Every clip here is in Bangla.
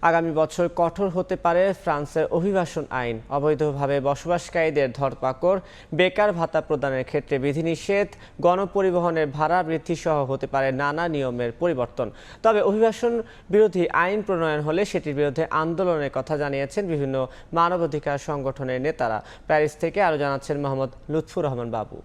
আগামী বছর কঠোর হতে পারে ফ্রান্সের অভিবাসন আইন। অবৈধভাবে বসবাসকারীদের ধরপাকড়, বেকার ভাতা প্রদানের ক্ষেত্রে বিধিনিষেধ, গণপরিবহনের ভাড়া বৃদ্ধি সহ হতে পারে নানা নিয়মের পরিবর্তন। তবে অভিবাসন বিরোধী আইন প্রণয়ন হলে সেটির বিরুদ্ধে আন্দোলনের কথা জানিয়েছেন বিভিন্ন মানবাধিকার সংগঠনের নেতারা। প্যারিস থেকে আরও জানাচ্ছেন মোহাম্মদ লুৎফুর রহমান বাবু।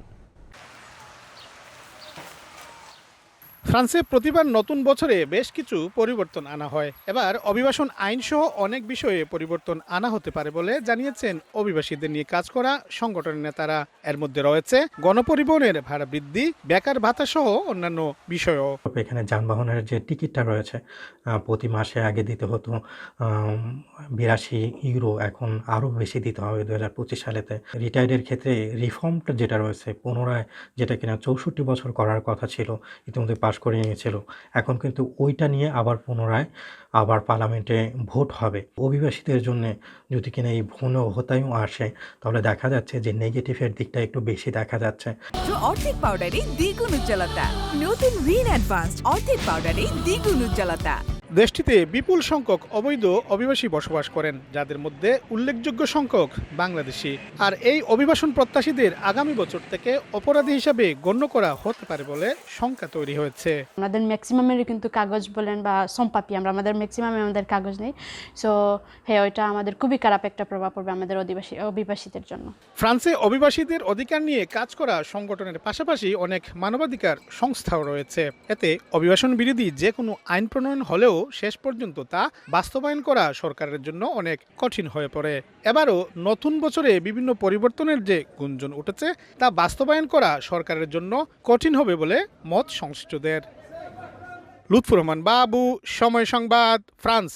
ফ্রান্সে প্রতিবার নতুন বছরে বেশ কিছু পরিবর্তন আনা হয়। এবার অভিবাসন আইন সহ অনেক বিষয়ে পরিবর্তন আনা হতে পারে বলে জানিয়েছেন অভিবাসীদের নিয়ে কাজ করা সংগঠনের নেতারা। এর মধ্যে রয়েছে গণপরিবহনের ভাড়া বৃদ্ধি, বেকার ভাতা সহ অন্যান্য বিষয়ও। এখানে যানবাহনের যে টিকিটটা রয়েছে প্রতি মাসে আগে দিতে হতো 82 ইউরো, এখন আরও বেশি দিতে হবে 2025 সালেতে। রিটায়ার্ডের ক্ষেত্রে রিফর্মটা যেটা রয়েছে পুনরায়, যেটা কিনা 64 বছর করার কথা ছিল, ইতিমধ্যে পাশ করে নিয়েছিল, এখন কিন্তু ওইটা নিয়ে আবার পুনরায় পার্লামেন্টে ভোট হবে। অভিবাসীদের জন্য যদি কিনা এই ভুল হতায়ও আসে, তাহলে দেখা যাচ্ছে যে নেগেটিভের দিকটা একটু বেশি দেখা যাচ্ছে। অর্ধেক পাউডারে দ্বিগুণ উজ্জ্বলতা, নতুন রিন অ্যাডভান্সড অর্ধেক পাউডারে দ্বিগুণ উজ্জ্বলতা। দেশটিতে বিপুল সংখ্যক অবৈধ অভিবাসী বসবাস করেন, যাদের মধ্যে উল্লেখযোগ্য সংখ্যক বাংলাদেশি। আর এই অভিবাসন প্রত্যাশীদের আগামী বছর থেকে অপরাধী হিসাবে গণ্য করা হতে পারে বলে শঙ্কা তৈরি হয়েছে। আমাদের ম্যাক্সিমামেরই কিন্তু কাগজ বলেন বা সম্পাপি, আমাদের ম্যাক্সিমামে আমাদের কাগজ নেই। সো হ্যাঁ, ওইটা আমাদের খুবই খারাপ একটা প্রভাব পড়বে আমাদের অভিবাসীদের জন্য। ফ্রান্সে অভিবাসীদের অধিকার নিয়ে কাজ করা সংগঠনের পাশাপাশি অনেক মানবাধিকার সংস্থাও রয়েছে। এতে অভিবাসন বিরোধী যে কোনো আইন প্রণয়ন হলেও শেষ পর্যন্ত তা বাস্তবায়ন করা সরকারের জন্য অনেক কঠিন হয়ে পড়ে। এবারও নতুন বছরে বিভিন্ন পরিবর্তনের যে গুঞ্জন উঠেছে, তা বাস্তবায়ন করা সরকারের জন্য কঠিন হবে বলে মত সংশ্লিষ্টদের। লুৎফুর রহমান বাবু, সময় সংবাদ, ফ্রান্স।